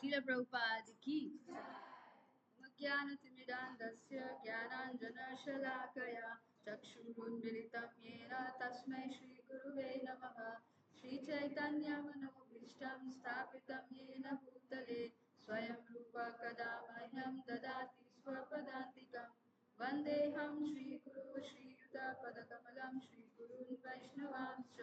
श्रील प्रभुपाद की ज्ञानतिमिरान्धस्य ज्ञानाञ्जनशलाकया चक्षुरुन्मिलितं येन तस्मै श्रीगुरुवे नमः। श्रीचैतन्यमनोभीष्टं स्थापितं येन भूतले स्वयं रूपा कदा मह्यं ददाति स्वपदान्तिकम्। वन्देऽहं श्रीगुरु श्रीयुतपदकमलं श्रीगुरून् वैष्णवांश्च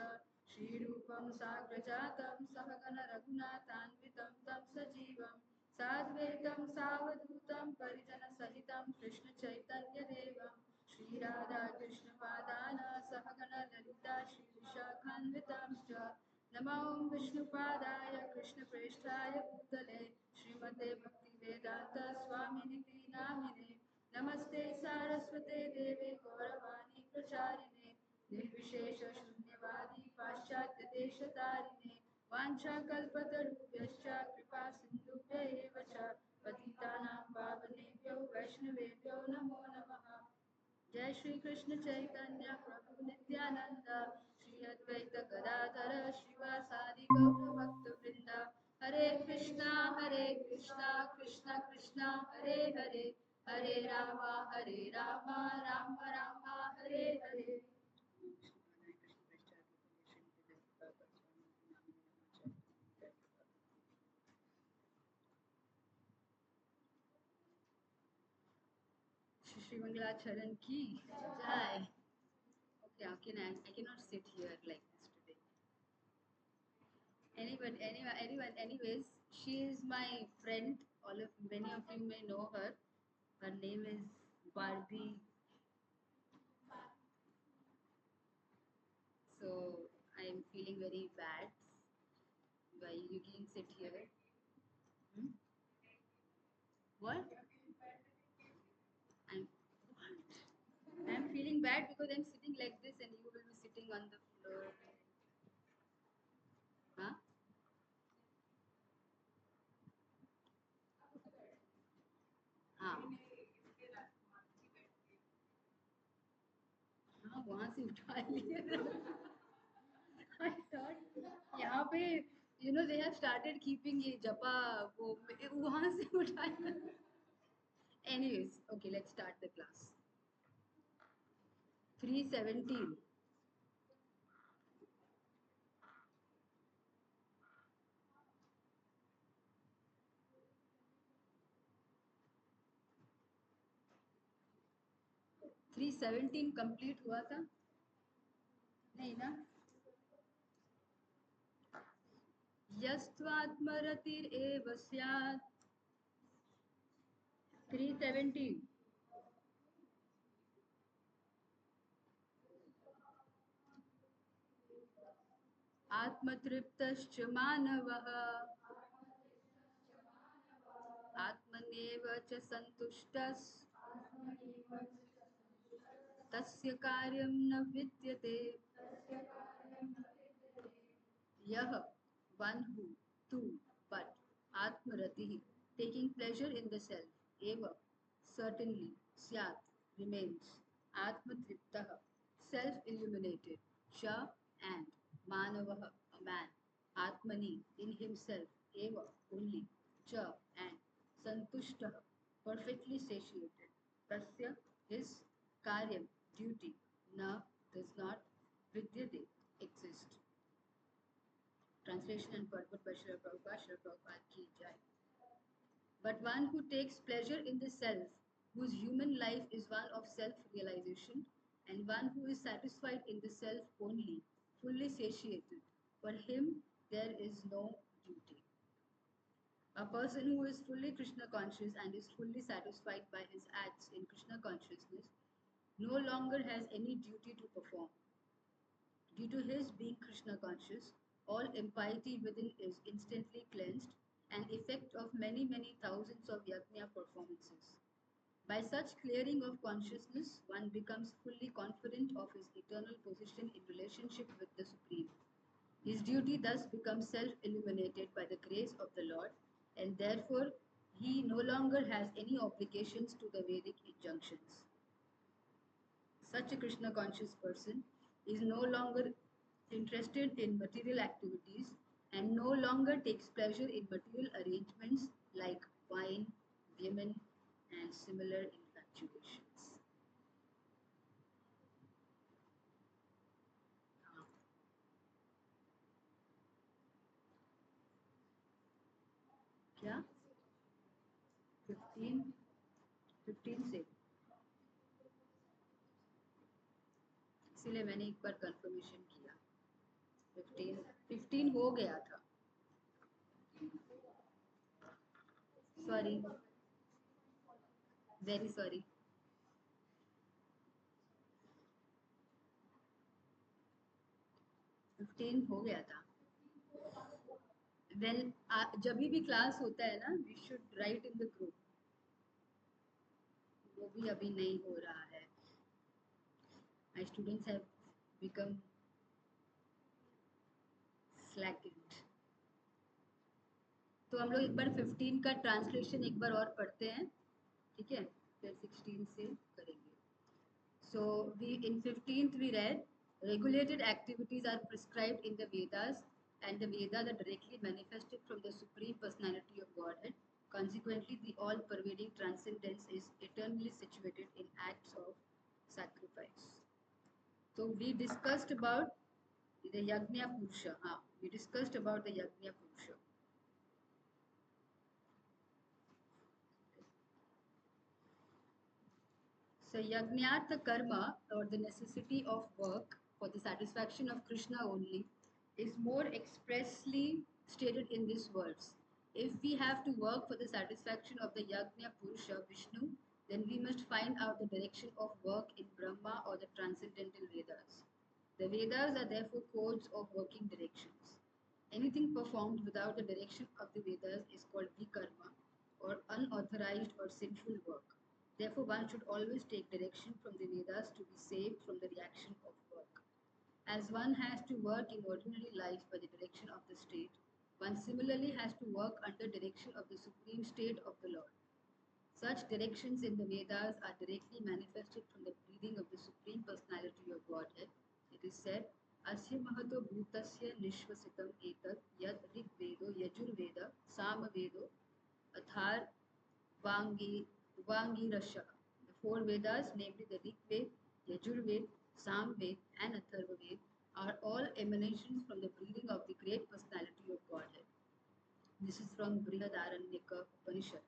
श्रीरूपं साग्रजातं सहगण रघुनाथान्वितं तं सजीवम् साद्वैतं सावधूतं परिजनसहितं कृष्णचैतन्यदेवं श्रीराधाकृष्णपादान सहगण ललिता श्रीविशाखान्वितांश्च नमो विष्णुपादाय कृष्णप्रेष्ठाय भूतले श्रीमते भक्तिवेदान्त स्वामिनिति नामिने नमस्ते सारस्वते देवे गौरवाणी प्रचारिणे निर्विशेष शून्यवादी पाश्चात्यदेशतारिणे वाञ्छाकल्पतरुभ्यश्च कृपा सिन्धुभ्य एव च पतितानां पावनेभ्यो वैष्णवेभ्यो नमो नमः। जय श्री कृष्ण चैतन्य प्रभु नित्यानंद श्री अद्वैत गदाधर शिवासादि गौर भक्त वृंद हरे Krishna Krishna Krishna Hare Hare Hare Rama Ram Ram Hare Hare. Shri Mangalacharan ki jai. Okay, I cannot sit here like this today. Anyways, she is my friend. Many of you may know her. Her name is Barbie. So I am feeling very bad. Why you can sit here? Hmm? What? I'm what? I'm feeling bad because I'm sitting like this and you will be sitting on the floor. Huh? हाँ हाँ वहाँ से उठा लिया। I thought यहाँ पे they have started keeping ये जपा वो वहाँ से उठाया। Anyways, okay, let's start the class. 317. Three 17 complete हुआ था नहीं ना? यस्त्वात्मरतिरेव स्यात् 317 आत्मतृप्तश्च मानवः आत्मन्येव च सन्तुष्टः तस्य कार्यं न विद्यते। यह one who too but atmarati taking pleasure in the self eva certainly syat remains atmatriptah self illuminated cha and manavah a man atmani in himself eva only cha and santushtah perfectly satiated tasya his karyam duty na does not vidyate exist. Translation and purport by Srila Prabhupada, Srila Prabhupada ki jai. But one who takes pleasure in the self, whose human life is one of self-realization, and one who is satisfied in the self only, fully satiated, for him there is no duty. A person who is fully Krishna conscious and is fully satisfied by his acts in Krishna consciousness no longer has any duty to perform. Due to his being Krishna conscious, all impiety within is instantly cleansed, an effect of many, many thousands of yajna performances. By such clearing of consciousness, one becomes fully confident of his eternal position in relationship with the Supreme. His duty thus becomes self-illuminated by the grace of the Lord, and therefore he no longer has any obligations to the Vedic injunctions. Such a Krishna conscious person is no longer interested in material activities and no longer takes pleasure in material arrangements like wine, women, and similar infatuations. हाँ, क्या 15 15 से, इसीलिए मैंने एक बार confirmation किया। 15 हो गया था। Sorry, very sorry. 15 हो गया था। वेल, जब भी क्लास होता है ना, we should write in the group. वो भी अभी नहीं हो रहा है। My students have become slackened। तो हम लोग एक बार 15 का ट्रांसलेशन एक बार और पढ़ते हैं, ठीक है, फिर 16 से करेंगे। So we in 15th we read regulated activities are prescribed in the Vedas, and the Vedas are directly manifested from the Supreme Personality of Godhead. Consequently, the all-pervading transcendence is eternally situated in acts of sacrifice. So we discussed about the Yajna Purusha. We discussed about the Yajna Purusha. So Yajnartha karma, or the necessity of work for the satisfaction of Krishna only, is more expressly stated in these words. If we have to work for the satisfaction of the Yajna Purusha Vishnu, then we must find out the direction of work in Brahma or the transcendental Vedas. The Vedas are therefore codes of working directions. Anything performed without the direction of the Vedas is called vikarma, or unauthorized or sinful work. Therefore, one should always take direction from the Vedas to be saved from the reaction of work. As one has to work in ordinary life by the direction of the state, one similarly has to work under direction of the supreme state of the Lord. Such directions in the Vedas are directly manifested from the breathing of the Supreme Personality of Godhead. It is said, Asya Mahato Bhutasya Nishvasitam Etat Yad Rig Vedo Yajurveda Samavedo Athar Vangi Vangirasha. The four Vedas, namely the Rig Ved, Yajurved, Samved, and Atharvaved, are all emanations from the breathing of the great personality of Godhead. This is from Brihadaranyaka Upanishad.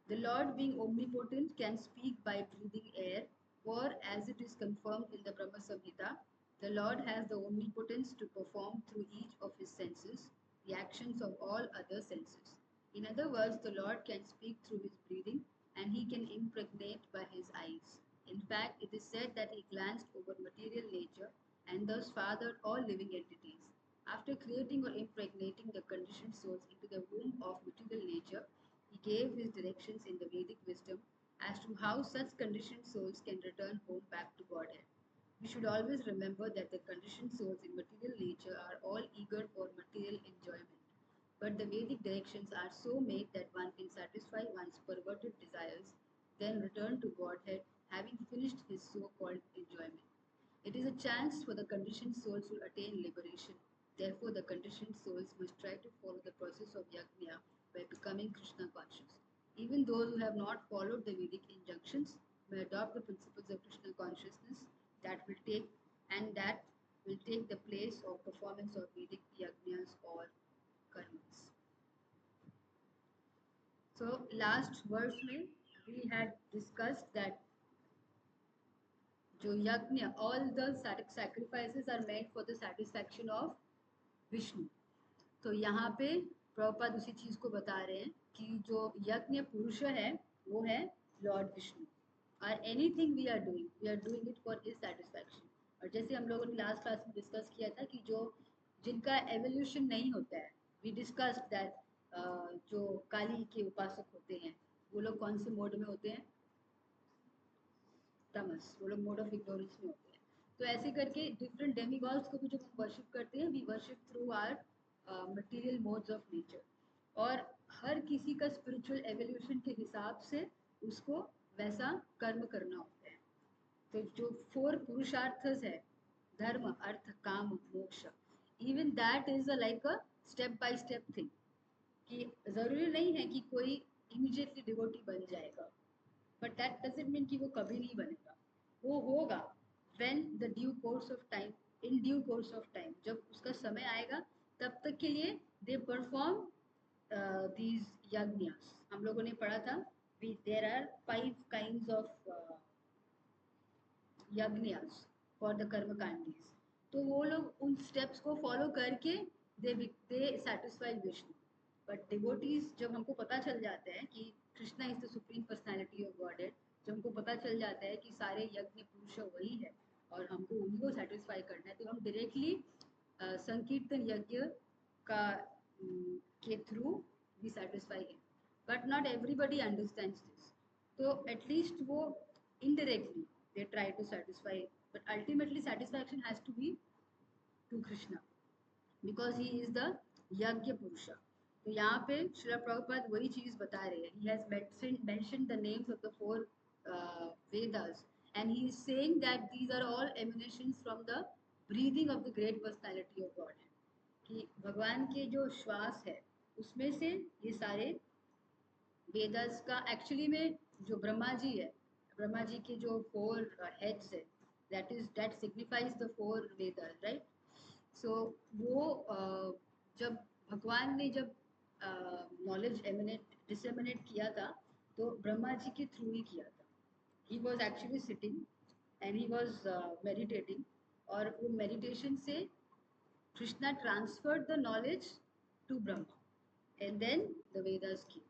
The Lord, being omnipotent, can speak by breathing air, for as it is confirmed in the Brahma Samhita, the Lord has the omnipotence to perform through each of his senses the actions of all other senses. In other words, the Lord can speak through his breathing, and he can impregnate by his eyes. In fact, it is said that he glanced over material nature and thus fathered all living entities. After creating or impregnating the conditioned souls into the womb of material nature, he gave his directions in the Vedic wisdom as to how such conditioned souls can return home back to Godhead. We should always remember that the conditioned souls in material nature are all eager for material enjoyment. But the Vedic directions are so made that one can satisfy one's perverted desires, then return to Godhead, having finished his so called enjoyment. It is a chance for the conditioned souls to attain liberation. Therefore, the conditioned souls must try to follow the process of yajna by becoming Krishna conscious. Even those who have not followed the Vedic injunctions may adopt the principles of Krishna consciousness that will take that will take the place of performance of Vedic yajnas or karmas. So last verse में we had discussed that जो यज्ञ, all the sacrifices are meant for the satisfaction of Vishnu. तो यहाँ पे प्रभुपाद उसी चीज को बता रहे हैं कि जो यज्ञ पुरुष है वो है लॉर्ड विष्णु, और anything we are doing it for his satisfaction. और जैसे हम लोगों ने लास्ट क्लास में डिस्कस किया था कि जो जिनका एवोल्यूशन नहीं होता है, वी डिस्कस दैट जो काली के उपासक होते हैं वो लोग कौन से मोड में होते हैं, तमस, वो लोग मोड ऑफ इग्नोरेंस में होते हैं। तो ऐसे करके डिफरेंट डेमीगॉड्स को भी जब हम वर्शिप करते हैं, we worship through our material modes of nature, और हर किसी का स्पिरिचुअल एवोल्यूशन के हिसाब से उसको वैसा कर्म करना होता है। तो जो फोर पुरुषार्थस है, धर्म अर्थ काम मोक्ष, even that is like a step by step thing, कि ज़रूरी नहीं है कि कोई इमीडिएटली डिवोटी बन जाएगा, बट दैट डजंट मीन कि वो कभी नहीं बनेगा। वो होगा when the due course of time, in due course of time, जब उसका समय आएगा तब तक के लिए दे परफॉर्म दीज यज्ञस। हम लोगों ने पढ़ा था there are 5 kinds of yajnas for the karmakandis. तो वो लोग उन स्टेप्स को फॉलो करके they satisfy Vishnu. But devotees, जब हमको पता चल जाता है कि Krishna is the supreme personality of godhead, जब हमको पता चल जाता है कि सारे यज्ञ पुरुष वही है और हमको उन्हीं को सेटिस्फाई करना है, तो हम डायरेक्टली संकीर्तन यज्ञ का के through v satisfy him. But not everybody understands this, तो एटलीस्ट वो indirectly they try to satisfy, but ultimately satisfaction has to be to Krishna because he is the यज्ञ पुरुषा। तो यहाँ पे श्रील प्रभुपाद वही चीज बता रहे हैं। He has mentioned the names of the 4 Vedas and he is saying that these are all emanations from the breathing of the great personality of God, कि भगवान के जो श्वास है उसमें से ये सारे वेदास का एक्चुअली में जो ब्रह्मा जी है, ब्रह्मा जी के जो 4 हेड्स है, that signifies the 4 Vedas, right. So वो जब भगवान ने जब नॉलेज एमिनेट डिसेमिनेट किया था तो ब्रह्मा जी के थ्रू ही किया था। He was actually sitting and he was meditating, और वो मेडिटेशन से Krishna transferred the knowledge to Brahma and then the Vedas की।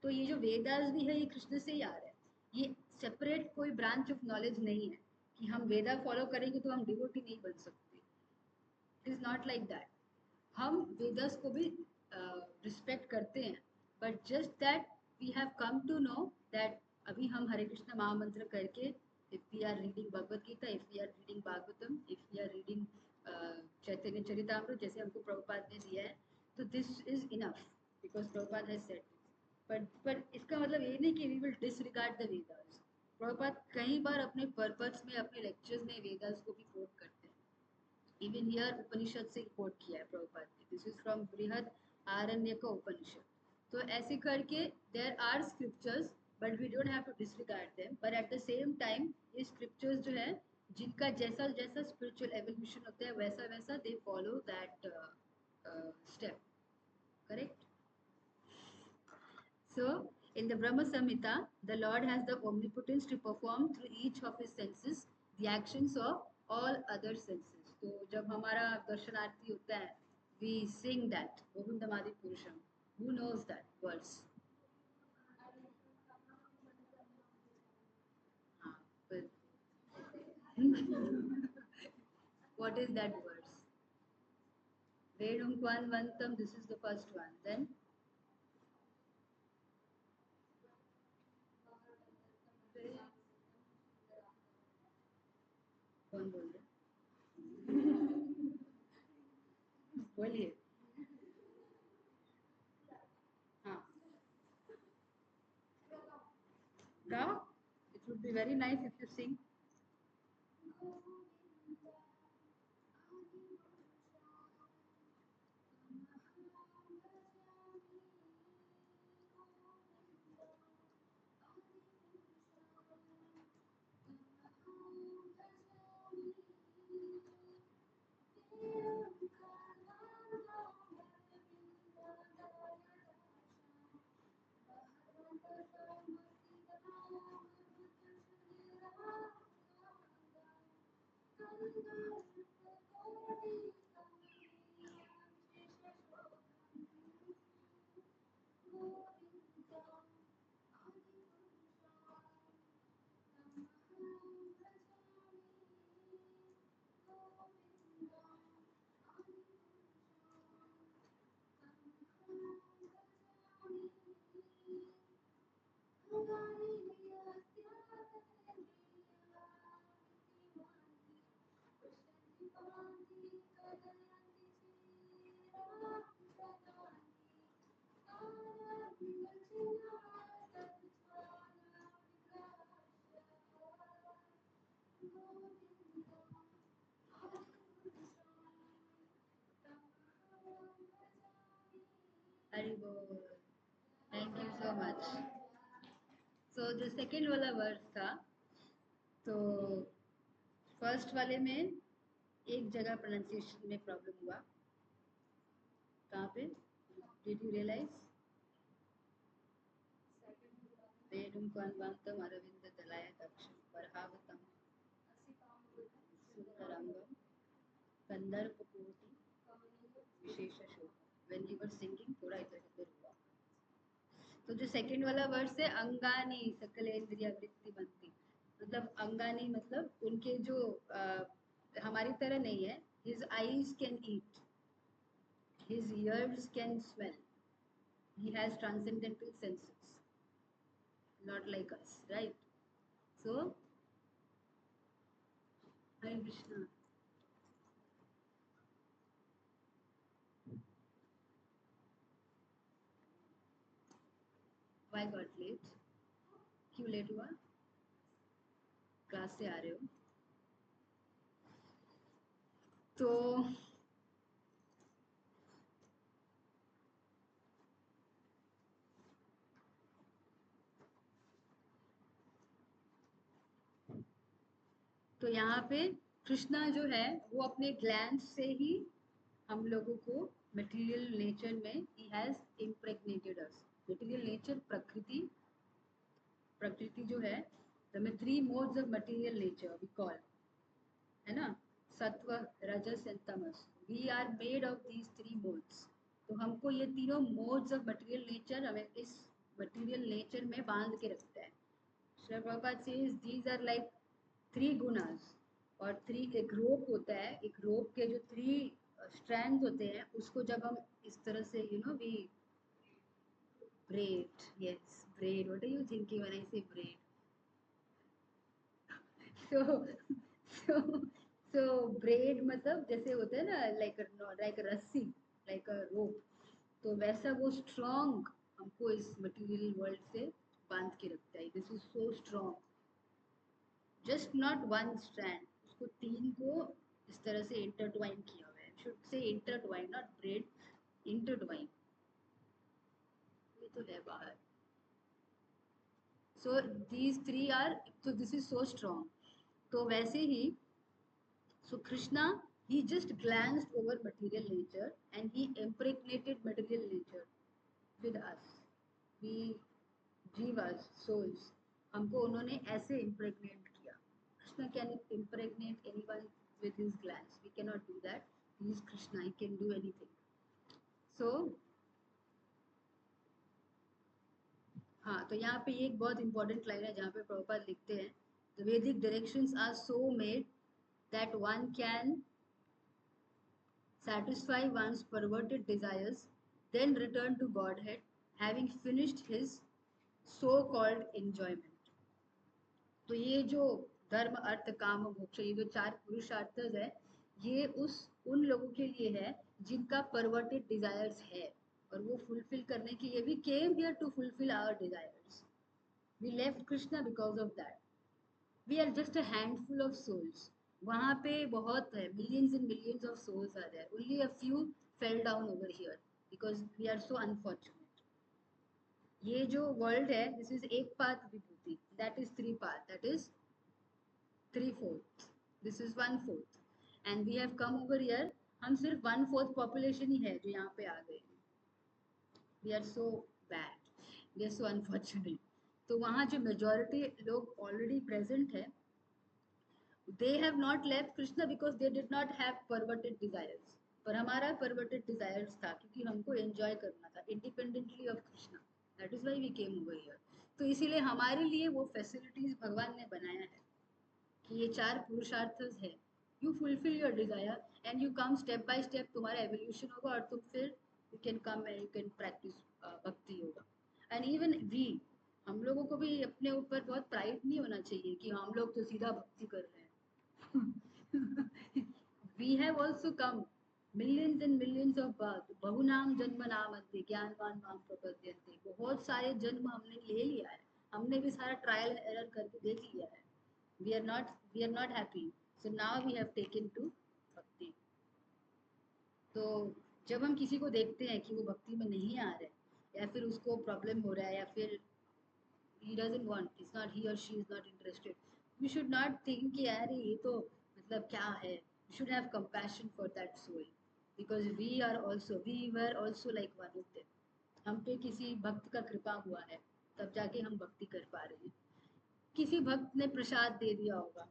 तो ये जो वेदास भी है ये कृष्ण से ही आ रहा है। ये सेपरेट कोई ब्रांच ऑफ नॉलेज नहीं है कि हम वेदा फॉलो करेंगे तो हम डिवोटी नहीं बन सकते। It is not like that. हम वेदास को भी रिस्पेक्ट करते हैं, but just that we have come to know that अभी हम हरे कृष्ण महामंत्र करके, if we are reading Bhagavad Gita, if we are reading Bhagavatam, if we are reading Chaitanya Charitamrita जैसे हमको प्रभुपाद ने दिया है, तो this is enough because Prabhupada has said. But इसका मतलब ये नहीं कि we will disregard the Vedas. Prabhupada कई बार अपने पर्पस में, अपने लेक्चर्स में वेदास को भी कोट करते हैं। इवन हियर उपनिषद से कोट किया है प्रभुपाद ने, दिस इज फ्रॉम बृहद आरण्यक उपनिषद। तो ऐसे करके there are scriptures, but we don't have to disregard them, but at the same time ये स्क्रिप्चर्स जो है जिनका जैसा जैसा स्पिरिचुअल एवोल्यूशन होता है वैसा वैसा they follow that step, correct. So, in the Brahma Samhita, the Lord has the omnipotence to perform through each of his senses the actions of all other senses. तो जब हमारा दर्शनार्थी होता है, we sing that Govindamadi Purusham. Who knows that verse? हाँ, but what is that verse? Vedum Kwan Vantam, this is the first one. Then कौन बोल रहे? बोलिए। हाँ, गाओ। It would be very nice if you sing. बोल। Thank you so much. So जो second वाला वर्स था, तो फर्स्ट वाले में एक जगह प्रोनाउंसिएशन में प्रॉब्लम हुआ। कहाँ पे? Did you realize? वेणुं कान्वान्तं अरविन्ददलायताक्षं वरहावतं सुन्दरांगं कंदर्पकोटि विशेषशोभा। व्हेन यू वर सिंगिंग थोड़ा इधर उधर हुआ। तो जो सेकंड वाला वर्स है, अंगानी सकलेन्द्रिय वृत्ति बनती, मतलब अंगानी मतलब उनके जो हमारी तरह नहीं है। His eyes can eat, his years can smell, he has transcendental senses, not like us, right? So Hare Krishna. Why got late? क्यों लेट हुआ? क्लास से आ रहे हो तो यहाँ पे कृष्णा जो है वो अपने ग्लैंड से ही हम लोगों को मटेरियल नेचर में he has impregnated us. Material nature प्रकृति जो है, the three modes of material nature we call, है ना, सत्व, rajas and tamas. We are made of these three modes. तो हमको ये तीनों मोड्स ऑफ मटेरियल नेचर हमें इस मटेरियल नेचर में बांध के रखता है। Shri Prabhupada says these are like three gunas, और थ्री एक रोप होता है, एक रोप के जो थ्री स्ट्रैंड्स होते हैं उसको जब हम इस तरह से we braid, yes, braid, what are you thinking when I say braid? so so so braid मतलब जैसे होता है ना, like रस्सी, like a rope। तो वैसा वो स्ट्रॉन्ग हमको इस मटेरियल वर्ल्ड से बांध के रखता है। This is so strong, just not one strand, उसको तीन को इस तरह से इंटरट्वाइन किया हुआ है। Should say intertwine, not bread, intertwine. ये तो है बाहर। सो दीज थ्री आर, तो दिस इज सो स्ट्रॉन्ग। तो वैसे ही so Krishna, he just glanced over material nature and he impregnated material nature with us, we jivas, souls, हमको उन्होंने ऐसे impregnate किया। Krishna can impregnate anyone with his glance, we cannot do that, he is Krishna, he can do anything। so हाँ, तो यहाँ पे एक बहुत इंपॉर्टेंट लाइन है जहाँ पे प्रभुपाद लिखते हैं, the Vedic directions are so made that one can satisfy one's perverted desires, then return to Godhead, having finished his so-called enjoyment। तो ये जो धर्म अर्थ काम मोक्ष, ये जो चार पुरुषार्थ है, ये उन लोगों के लिए है जिनका परवर्टेड डिजायर्स है, और वो फुलफिल करने के लिए, we came here to fulfil our desires, we left Krishna because of that. We are just a handful of souls. वहाँ पे बहुत है, millions and millions of souls are there, only a few fell down over here because we are so unfortunate। ये जो world है, this is एक पाथ विभूति, दैट इज थ्री पाथ, that is 3/4, this is 1/4, and we have come over here. हम सिर्फ 1/4 पॉपुलेशन ही है जो यहाँ पे आ गए। We are so bad, we are so unfortunate. तो वहाँ जो मेजॉरिटी लोग ऑलरेडी प्रेजेंट है, they have not left Krishna because they did not have perverted desires। पर हमारा perverted desires था क्योंकि हमको enjoy करना था independently of Krishna, that is why we came over here। तो इसीलिए हमारे लिए वो facilities भगवान ने बनाया है कि ये चार पुरुषार्थ है, you fulfill your desire and you come step by step, तुम्हारा evolution होगा और तुम फिर you can come and you can practice भक्ति योगा। and even we, हम लोगों को भी अपने ऊपर बहुत प्राइड नहीं होना चाहिए कि हम लोग तो सीधा भक्ति कर रहे हैं। we have also come millions and millions of birth, बहुनाम जन्म नामन्ते ज्ञानवान माम प्रपद्यन्ते। बहुत सारे जन्म हमने ले लिया है, हमने भी सारा ट्रायल एरर करके देख लिया है। we are not happy, so now we have taken to भक्ति। तो जब हम किसी को देखते हैं कि वो भक्ति में नहीं आ रहे, या फिर उसको प्रॉब्लम हो रहा है, या फिर he doesn't want, it's not, he or she is not interested, we should not think कि यार ये तो मतलब क्या है. We should have compassion for that soul, because we were also like one of them. हम पे किसी भक्त का कृपा हुआ है, तब जाके हम भक्ति कर पा रहे हैं. किसी भक्त ने प्रसाद दे दिया होगा.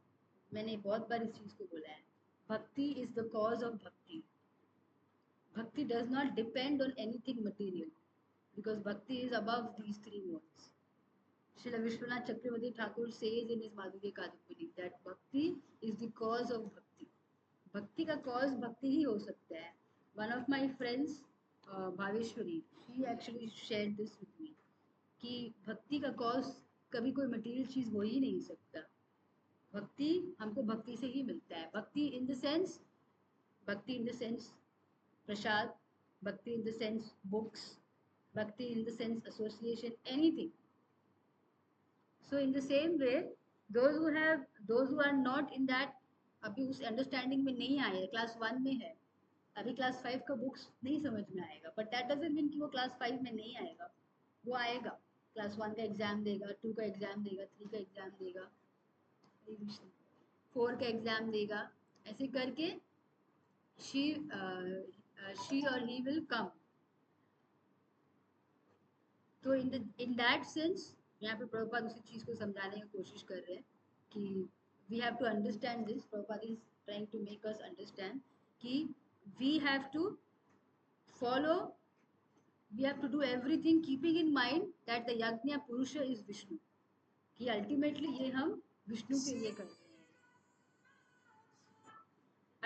मैंने बहुत बार इस चीज को बोला है. भक्ति इज द कॉज ऑफ भक्ति. Bhakti does not depend on anything material, because bhakti is above these three worlds. Srila Vishwanath Chakravarti Thakur says in his Madhurya Kadambini that bhakti is the cause of bhakti. Bhakti का cause bhakti ही हो सकता है. One of my friends, Bhaveshwari, she actually shared this with me कि भक्ति का cause कभी कोई material चीज हो ही नहीं सकता. भक्ति हमको भक्ति से ही मिलता है. भक्ति in the sense prasad, bhakti in the sense books, bhakti in the sense association, anything. So in the same way, those who are not in that, अभी उस अंडरस्टैंडिंग में नहीं आए, क्लास 1 में है, अभी क्लास 5 का बुक्स नहीं समझ में आएगा, बट दैट डजंट मीन कि वो क्लास 5 में नहीं आएगा. वो आएगा. क्लास 1 का एग्जाम देगा, 2 का एग्जाम देगा, 3 का एग्जाम देगा, 4 का एग्जाम देगा. ऐसे करके she or he will come. तो इन दैट सेंस यहाँ पे प्रभुपाद उसी चीज़ को समझाने की कोशिश कर रहे हैं कि we have to understand this. Prabhupada is trying to make us understand कि we have to follow, we have to do everything keeping in mind that the yajna purusha is Vishnu. कि अल्टीमेटली ये हम विष्णु के लिए कर रहे हैं.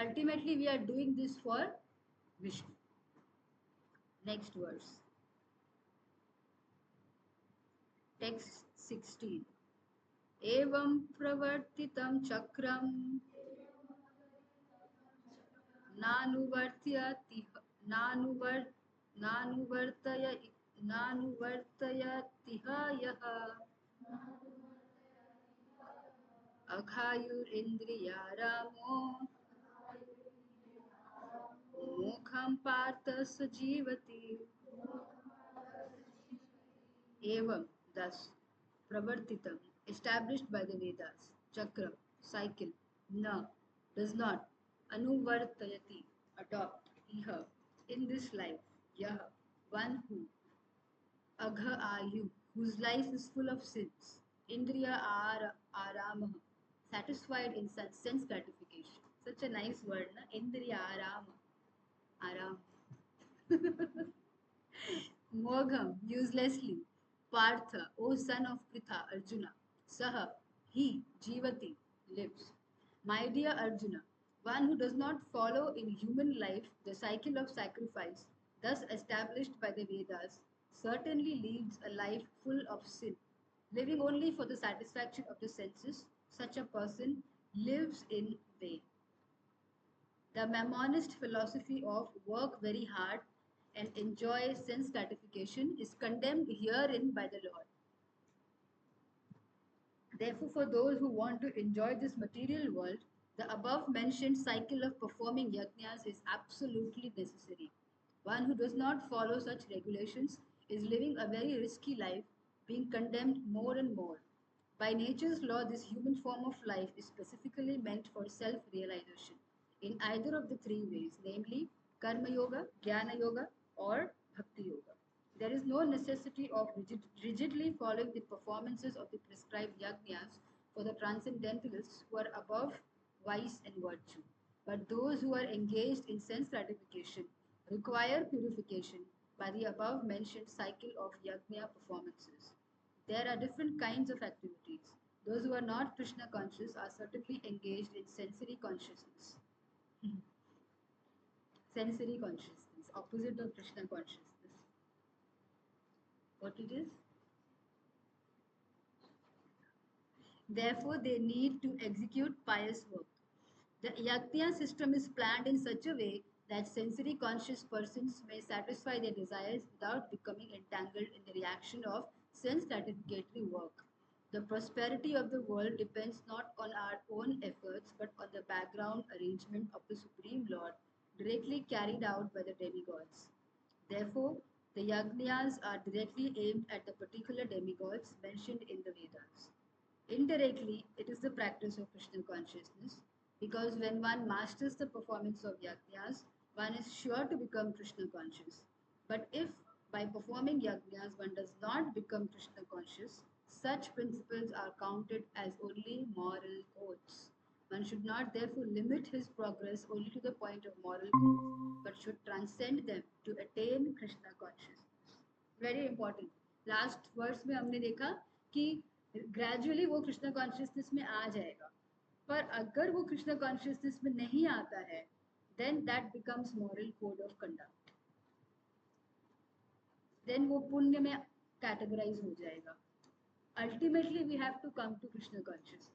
Ultimately we are doing this for Vishnu. Next verse, text 16. एवं प्रवर्तितं चक्रं नानुवर्त्यति नानुवर् नानुवर्तय नानुवर्तयतिह यः अघायुरिन्द्रियारामो मोक्षं पार्थ स जीवति. एवं, thus, pravartitam, established by the Vedas, chakra, cycle, na, does not, anuvartayati, adopt, iha, in this life, yah, one who, agha ayu, whose life is full of sins, indriya aramah, satisfied in such sense gratification. Such a nice word, na? Indriya aram. Mogham, uselessly. Partha, O son of Pritha, Arjuna. Saha, he, Jivati, lives. My dear Arjuna, one who does not follow in human life the cycle of sacrifice, thus established by the Vedas, certainly leads a life full of sin. Living only for the satisfaction of the senses, such a person lives in vain. The Mammonist philosophy of work very hard and enjoy sense gratification is condemned herein by the Lord. Therefore, for those who want to enjoy this material world, the above mentioned cycle of performing yajnas is absolutely necessary. One who does not follow such regulations is living a very risky life, being condemned more and more. By nature's law, this human form of life is specifically meant for self realization in either of the three ways, namely Karma Yoga, Jnana Yoga, or Bhakti Yoga. There is no necessity of rigidly following the performances of the prescribed yajnas for the transcendentalists who are above vice and virtue. But those who are engaged in sense gratification require purification by the above mentioned cycle of yajna performances. There are different kinds of activities. Those who are not Krishna conscious are certainly engaged in sensory consciousness. Sensory consciousness, opposite of Krishna consciousness. What it is? Therefore, they need to execute pious work. The yajna system is planned in such a way that sensory conscious persons may satisfy their desires without becoming entangled in the reaction of sense gratificatory work. The prosperity of the world depends not on our own efforts but on the background arrangement of the Supreme Lord, directly carried out by the demigods. Therefore, The yajnas are directly aimed at the particular demigods mentioned in the Vedas. Indirectly, it is the practice of Krishna consciousness because when one masters the performance of yajnas, one is sure to become Krishna conscious. But if by performing yajnas one does not become Krishna conscious, such principles are counted as only moral codes. One should not therefore limit his progress only to the point of moral codes, but should transcend them to attain Krishna consciousness. Very important last words में हमने देखा कि gradually वो Krishna consciousness में आ जाएगा पर अगर वो कृष्ण कॉन्शियसनेस में नहीं आता है then that becomes moral code of conduct then वो पुण्य में कैटेगराइज हो जाएगा ultimately we have to come to Krishna consciousness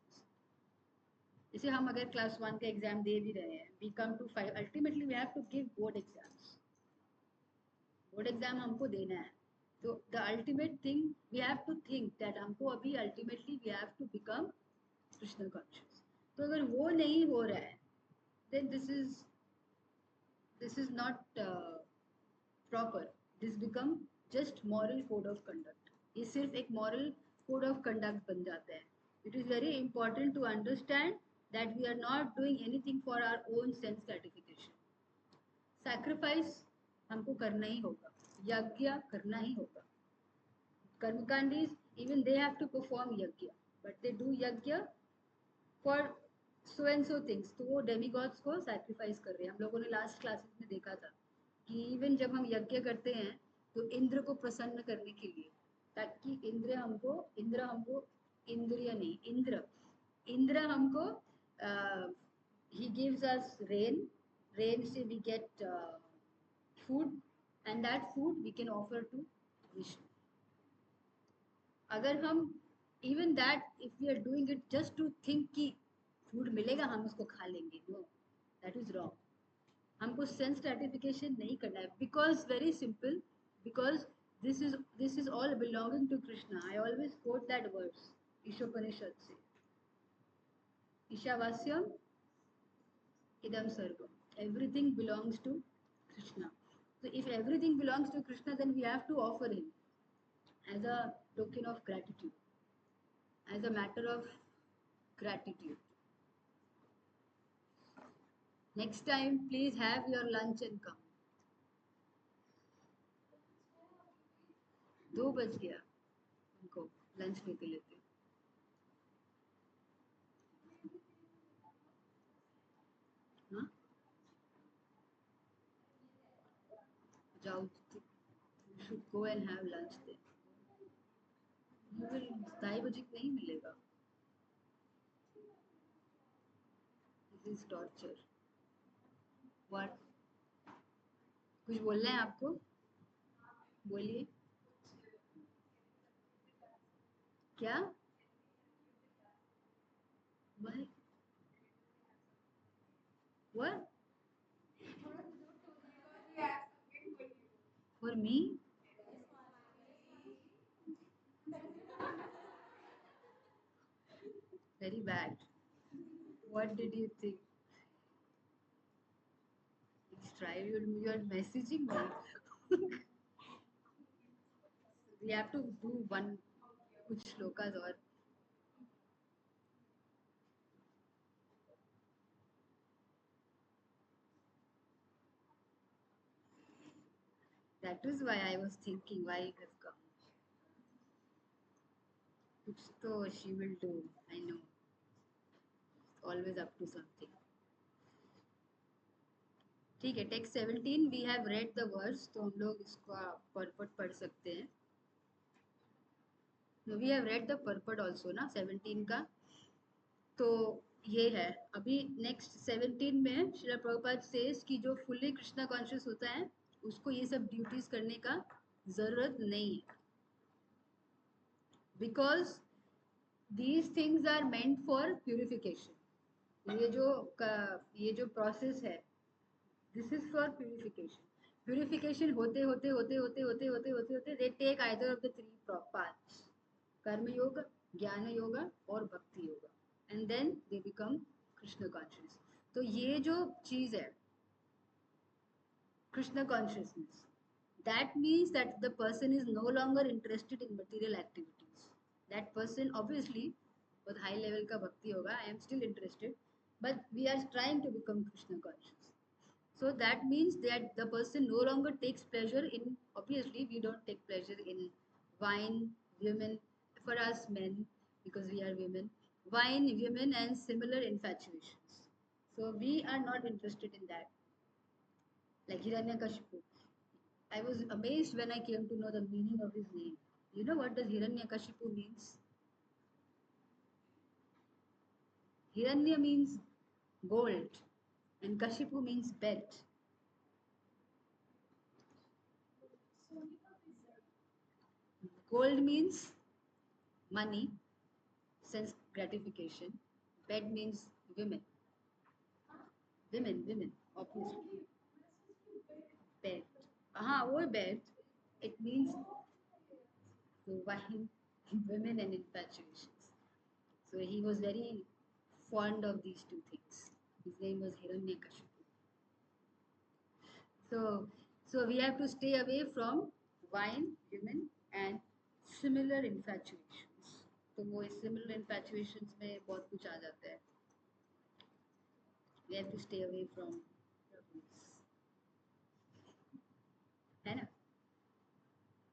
जैसे हम अगर क्लास 1 का एग्जाम दे भी रहे हैं we come to 5 ultimately we have to give board exam हमको देना है तो the ultimate thing we have to think that हमको अभी ultimately we have to become Krishna conscious तो अगर वो नहीं हो रहा है then this is not proper this become just moral code of conduct ये सिर्फ एक मॉरल कोड ऑफ कंडक्ट बन जाता है it is very important to understand that we are not doing anything for our own sense gratification sacrifice हमको करना ही होगा यज्ञ करना ही होगा karmakandis even they have to perform yajna but they do yajna for so and so things तो वो डेमीगॉड्स को सैक्रिफाइस कर रहे हैं हम लोगों ने लास्ट क्लासेस में देखा था कि इवन जब हम यज्ञ करते हैं तो इंद्र को प्रसन्न करने के लिए ताकि इंद्र हमको इंद्रिय नहीं इंद्र हमको ही गिव्स अस रेन से we get food and that food we can offer to Vishnu. अगर हम even that if we are doing it just to think कि food मिलेगा हम उसको खा लेंगे no that is wrong. हमको sense gratification नहीं करना है because very simple because this is all belonging to Krishna. I always quote that verse Ishopanishad से ईशावास्यम idam sarvam everything belongs to Krishna. So if everything belongs to Krishna, then we have to offer him as a token of gratitude, as a matter of gratitude. Next time, please have your lunch and come. 2 बज गया उनको lunch लेते लेते हाँ जाओ you should go and have lunch then. You will 2:30 बजे नहीं मिलेगा. This is torture. What? कुछ बोलना है आपको? बोलिए. क्या? Why? What? For me? Very bad. What did you think? Let's try. You're messaging me. We have to do one कुछ श्लोकास और that is why I was thinking why it has come. कुछ तो she will do. I know. Always up to something. ठीक है text 17 we have read the words तो हम लोग इसका परपट पढ़ सकते हैं we have read the purport also ना 17 का तो ये है अभी नेक्स्ट 17 में श्रील प्रभुपाद सेज कि जो फुल्ली कृष्णा कॉन्शियस होता है उसको ये सब ड्यूटीज करने का जरूरत नहीं है because these things are meant for purification ये जो प्रोसेस है दिस इज फॉर प्यूरिफिकेशन होते होते होते होते होते होते होते होते they take either of the 3 paths karma yoga jnana yoga और bhakti yoga and then they become Krishna conscious तो ये जो चीज है Krishna consciousness that means that the person is no longer interested in material activities. That person obviously with high level ka bhakti hoga, I am still interested, but we are trying to become Krishna conscious. So that means that the person no longer takes pleasure in, obviously we don't take pleasure in wine, women, for us men, because we are women, wine, women and similar infatuations. So we are not interested in that. Like Hiranyakashipu, I was amazed when I came to know the meaning of his name. You know what does Hiranyakashipu means? Hiranya means gold and Kashipu means bed. Gold means money, sense gratification. Bed means women. Women, obviously. Bed. Or bed. It means wine, women and infatuations. So he was very fond of these two things. His name was Hiranyakashipu. So, so we have to stay away from wine, women, and similar infatuations. तो वो similar infatuations में बहुत कुछ आ जाता है. We have to stay away from प्रभुस, है ना?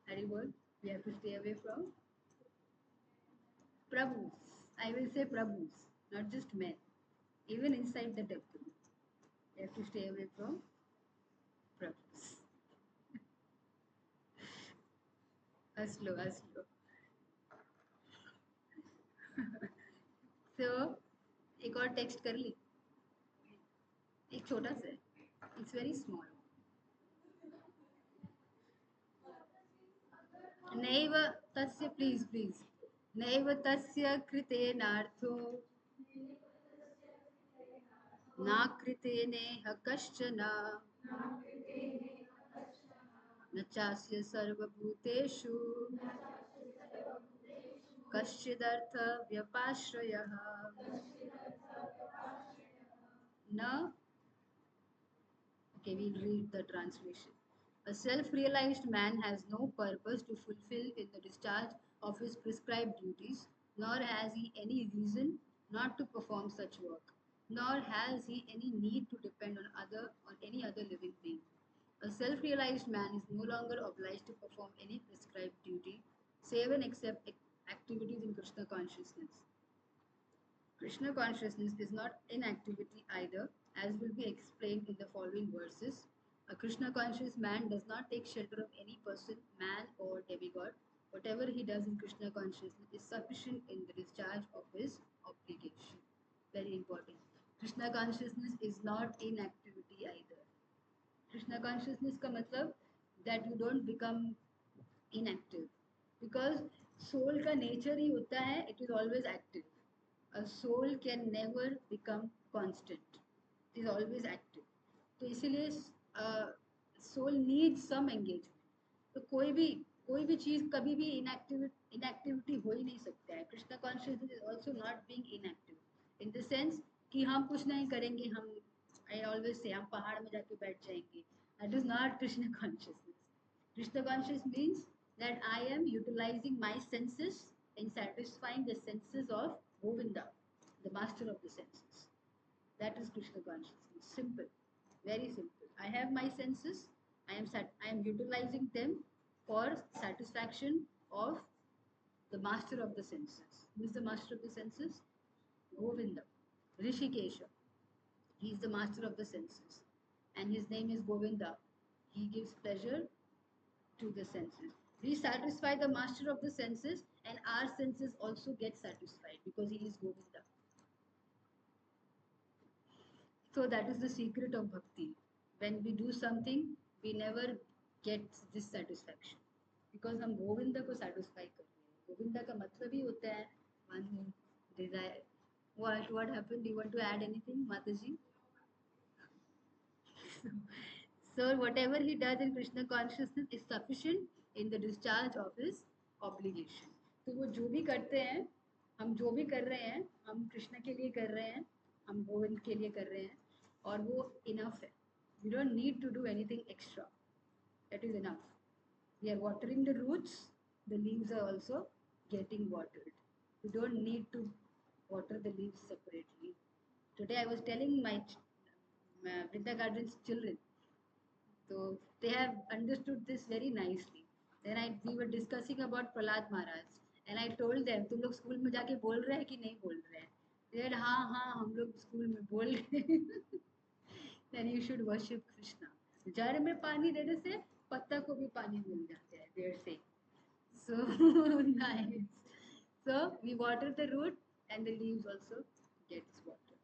हरी बोल. We have to stay away from प्रभुस. I will say प्रभुस, not just men. Even inside the temple, we have to stay away from प्रभुस. हंस लो. So एक और टेक्स्ट कर ली. एक छोटा सा है. It's very small. नैव तस्य प्लीज नैव तस्य कृतेनार्थो नाकृतेनेह कश्चन न चास्य सर्वभूतेषु कश्चिदर्थ व्यपाश्रयः न. Okay, we'll read the translation. A self-realized man has no purpose to fulfill in the discharge of his prescribed duties, nor has he any reason not to perform such work, nor has he any need to depend on any other living being. A self-realized man is no longer obliged to perform any prescribed duty, save and except activities in Krishna consciousness. Krishna consciousness is not inactivity either, as will be explained in the following verses. A Krishna conscious man does not take shelter of any person, man, or demigod. Whatever he does in Krishna consciousness is sufficient in the discharge of his obligation. Very important. Krishna consciousness is not inactivity either. Krishna consciousness का मतलब that you don't become inactive, because soul का nature ही होता है, it is always active. A soul can never become constant. It is always active. तो इसीलिए soul needs some engagement. तो कोई भी चीज़ कभी भी inactivity हो ही नहीं सकता है. Krishna consciousness is also not being inactive in the sense कि हम कुछ नहीं करेंगे, हम I always say हम पहाड़ में जाके बैठ जाएंगे. That is not Krishna consciousness. Krishna consciousness means that I am utilizing my senses in satisfying the senses of Govinda, the master of the senses. That is Krishna consciousness. Simple, very simple. I have my senses. I am utilizing them for satisfaction of the master of the senses. Who is the master of the senses? Govinda, Rishikesha. He is the master of the senses, and his name is Govinda. He gives pleasure to the senses. We satisfy the master of the senses, and our senses also get satisfied because he is Govinda. So that is the secret of bhakti. When we do something, we never get this satisfaction because हम गोविंदा को satisfy कर रहे हैं. गोविंदा का मतलब ही होता है one who desire. What happened? Do you want to add anything, Mataji? So whatever he does in Krishna consciousness is sufficient in the discharge of his obligation. तो वो जो भी करते हैं, हम जो भी कर रहे हैं, हम कृष्ण के लिए कर रहे हैं, हम गोविंद के लिए कर रहे हैं, और वो enough है. We don't need to do anything extra. That is enough. We are watering the roots, the leaves are also getting watered. We don't need to water the leaves separately. Today I was telling my Vrinda Garden's children, so they have understood this very nicely. Then we were discussing about Prahlad Maharaj, and I told them, तुम लोग school में जाके बोल रहे हैं कि नहीं बोल रहे हैं? They said, हाँ हाँ हम लोग स्कूल में बोल रहे हैं. Then you should worship Krishna. जड़ में पानी देने से पत्ता को भी पानी मिल जाता है. They are saying. So nice. So we water the root and the leaves also gets water.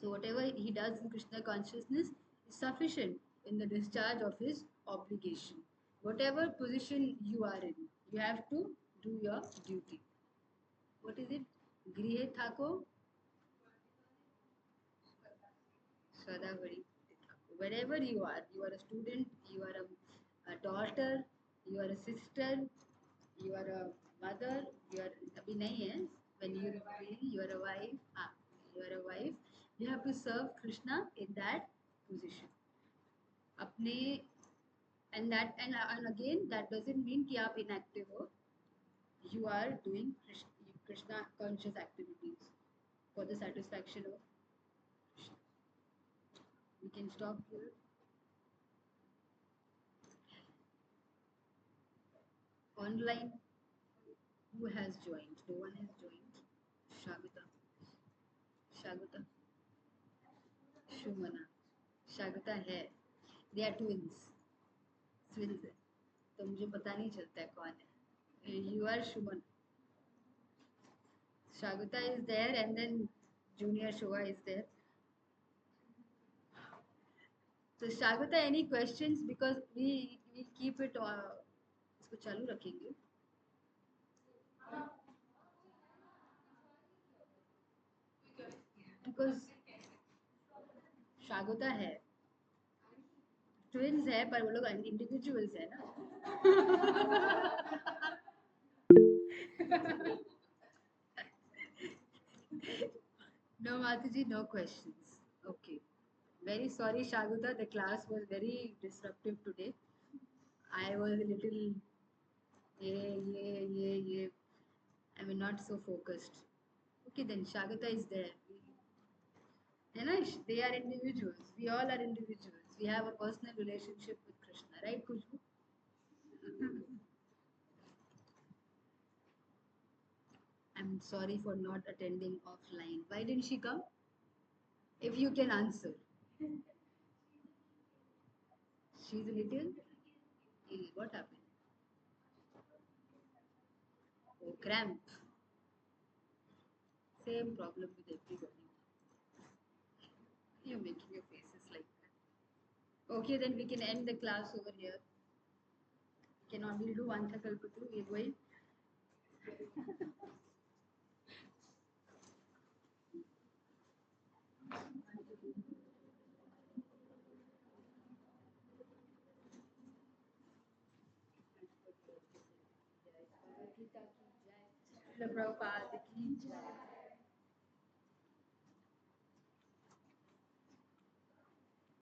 So whatever he does in Krishna consciousness is sufficient in the discharge of his obligation. Whatever position you are in, you have to do your duty. What is it? Grihe Thako Swadavadi. Wherever you are a student, you are a daughter, you are a sister, you are a mother, you are अभी नहीं है. When you are a wife, you are a wife. You have to serve Krishna in that position. अपने and again that doesn't mean कि आप inactive हो. You are doing Krishna conscious activities for the satisfaction of Krishna. We can stop here. Online, who has joined? No one has joined. Shagata, Shagata, Shumana, Shagata है. They are twins है. तो मुझे पता नहीं चलता है कौन है. You are Shuman. Shagata is there and then Junior Shova is there. So Shagata, any questions? Because we keep it इसको चालू रखेंगे. Because Shagata है, twins है, पर वो लोग individuals है ना. No, Mataji, no questions. Okay. Very sorry, Shagata. The class was very disruptive today. I was a little, yeah. I mean, not so focused. Okay, then Shagata is there. You know, they are individuals. We all are individuals. We have a personal relationship with Krishna, right, Kushbu? I'm sorry for not attending offline. Why didn't she come? If you can answer. She's a little. What happened? Oh, cramp. Same problem with everybody. You're making your faces like that. Okay, then we can end the class over here. We cannot. We'll do Anthakalpatu. We're going. Prabhupada ki jai.